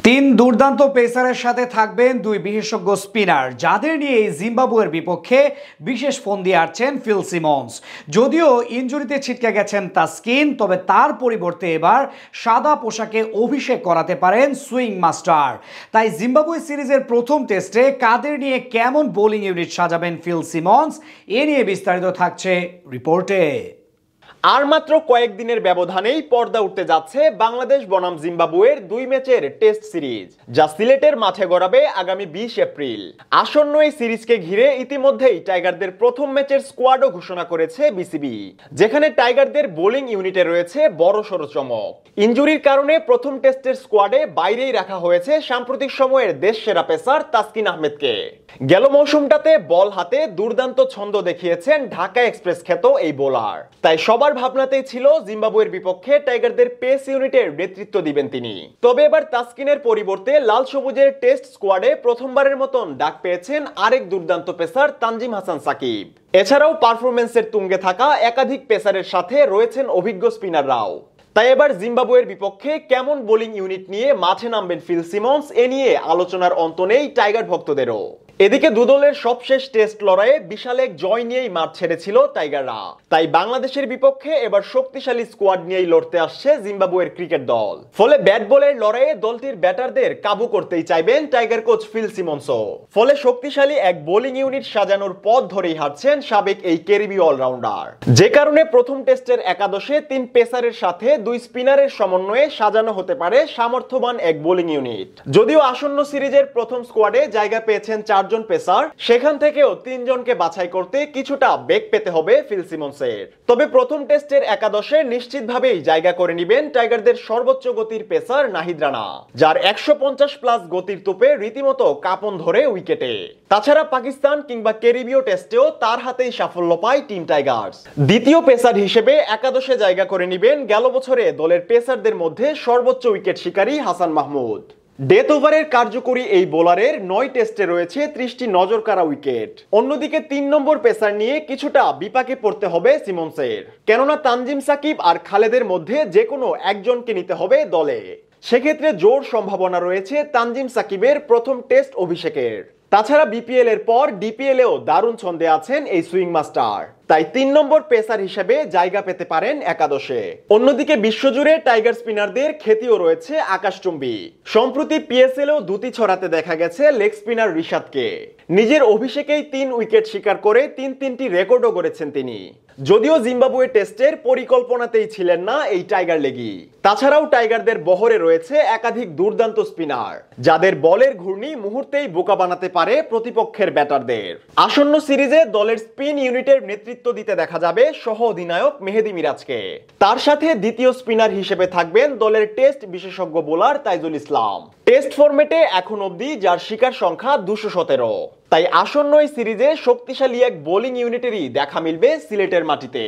তিন দুর্দান্ত পেসারের সাথে থাকবেন দুই বিশেষজ্ঞ স্পিনার, যাদের নিয়ে জিম্বাবুয়ের বিপক্ষে বিশেষ ফন্দি আটছেন ফিল সিমন্স। যদিও ইনজুরিতে ছিটকে গেছেন তাসকিন, তবে তার পরিবর্তে এবার সাদা পোশাকে অভিষেক করাতে পারেন সুইং মাস্টার। তাই জিম্বাবুয়ে সিরিজের প্রথম টেস্টে কাদের নিয়ে কেমন বোলিং ইউনিট সাজাবেন ফিল সিমন্স, এ নিয়ে বিস্তারিত থাকছে রিপোর্টে। আর মাত্র কয়েকদিনের ব্যবধানেই পর্দা উঠতে যাচ্ছে বাংলাদেশ বনাম জিম্বাবুয়ের দুই ম্যাচের টেস্ট সিরিজ, যা সিলেটের মাঠে গড়াবে আগামী 20 এপ্রিল। আসন্ন এই সিরিজকে ঘিরে ইতিমধ্যেই টাইগারদের প্রথম ম্যাচের স্কোয়াডও ঘোষণা করেছে বিসিবি, যেখানে টাইগারদের বোলিং ইউনিটে রয়েছে বড়সড় চমক। ইনজুরির কারণে প্রথম টেস্টের স্কোয়াডে বাইরেই রাখা হয়েছে সাম্প্রতিক সময়ের দেশসেরা পেসার তাসকিন আহমেদকে। গেল মৌসুমটাতে বল হাতে দুর্দান্ত ছন্দ দেখিয়েছেন ঢাকা এক্সপ্রেস খ্যাত এই বোলার। তাই সবার ভাবনাতেই ছিল জিম্বাবুয়ের বিপক্ষে টাইগারদের পেস ইউনিটের নেতৃত্ব দিবেন তিনি। তবে এবার তাসকিনের পরিবর্তে লাল সবুজের টেস্ট স্কোয়াডে প্রথমবারের মতন ডাক পেয়েছেন আরেক দুর্দান্ত পেসার তানজিম হাসান সাকিব। এছাড়াও পারফরমেন্সের তুঙ্গে থাকা একাধিক পেসারের সাথে রয়েছেন অভিজ্ঞ স্পিনাররাও। তাই এবার জিম্বাবুয়ের বিপক্ষে কেমন বোলিং ইউনিট নিয়ে মাঠে নামবেন ফিল সিমন্স, এ নিয়ে আলোচনার অন্ত নেই টাইগার ভক্তদেরও। এদিকে দুদলের সবশেষ টেস্ট লড়াইয়ে বিশাল এক জয় নিয়েই মাঠ ছেড়েছিল টাইগাররা। তাই বাংলাদেশের বিপক্ষে এবার শক্তিশালী স্কোয়াড নিয়েই লড়তে আসছে জিম্বাবুয়ের ক্রিকেট দল। ফলে ব্যাট বলের লড়াইয়ে দলটির ব্যাটারদের কাবু করতেই চাইবেন টাইগার কোচ ফিল সিমন্সও। ফলে শক্তিশালী এক বোলিং ইউনিট সাজানোর পথ ধরেই হাঁটছেন সাবেক এই ক্যারিবীয় অলরাউন্ডার। যে কারণে প্রথম টেস্টের একাদশে তিন পেসারের সাথে দুই স্পিনারের সমন্বয়ে সাজানো হতে পারে সামর্থ্যবান এক বোলিং ইউনিট। যদিও আসন্ন সিরিজের প্রথম স্কোয়াডে জায়গা পেয়েছেন চারজন পেসার, সেখান থেকেও তিনজনকে বাছাই করতে কিছুটা বেগ পেতে হবে ফিল সিমন্সের। তবে প্রথম টেস্টের একাদশে নিশ্চিতভাবেই জায়গা করে নেবেন টাইগারদের সর্বোচ্চ গতির পেসার নাহিদ রানা, যার 150+ গতির তোপে রীতিমতো কাঁপন ধরে উইকেটে। তাছাড়া পাকিস্তান কিংবা ক্যারিবীয় টেস্টেও তার হাতেই সাফল্য পায় টিম টাইগার্স। দ্বিতীয় পেসার হিসেবে একাদশে জায়গা করে নেবেন গেল বছরে দলের পেসারদের মধ্যে সর্বোচ্চ উইকেট শিকারী হাসান মাহমুদ। ডেথ ওভারের কার্যকরী এই বোলারের 9 টেস্টে রয়েছে 30টি নজরকাড়া উইকেট। অন্যদিকে 3 নম্বর পেসার নিয়ে কিছুটা বিপাকে পড়তে হবে সিমন্সের, কেননা তানজিম সাকিব আর খালেদের মধ্যে যে কোনো একজনকে নিতে হবে দলে। সেক্ষেত্রে জোর সম্ভাবনা রয়েছে তানজিম সাকিবের প্রথম টেস্ট অভিষেকের। তাছাড়া বিপিএল এর পর ডিপিএল এও দারুণ ছন্দে আছেন এই সুইং মাস্টার, তাই 3 নম্বর পেসার হিসেবে জায়গা পেতে পারেন একাদশে। অন্যদিকে বিশ্বজুড়ে টাইগার স্পিনারদের খ্যাতিও রয়েছে আকাশচুম্বী। সম্প্রতি পিএসএলেও দুটি ছড়াতে দেখা গেছে লেগ স্পিনার রিশাদকে। নিজের অভিষেকেই 3 উইকেট শিকার করে 3টি রেকর্ডও গড়েছেন তিনি। যদিও জিম্বাবুয়ে টেস্টের পরিকল্পনাতেই ছিলেন না এই টাইগার লেগি। তাছাড়াও টাইগারদের বহরে রয়েছে একাধিক দুর্দান্ত স্পিনার, যাদের বলের ঘূর্ণি মুহূর্তেই বোকা বানাতে পারে প্রতিপক্ষের ব্যাটারদের। আসন্ন সিরিজে দলের স্পিন ইউনিটের নেতৃত্ব দিতে দেখা যাবে সহ অধিনায়ক মেহেদী মিরাজকে। তার সাথে দ্বিতীয় স্পিনার হিসেবে থাকবেন দলের টেস্ট বিশেষজ্ঞ বোলার তাইজুল ইসলাম। টেস্ট ফরম্যাটে এখন অবধি যার শিকার সংখ্যা 217। তাই আসন্ন এই সিরিজে শক্তিশালী এক বোলিং ইউনিটেরই দেখা মিলবে সিলেটের মাটিতে।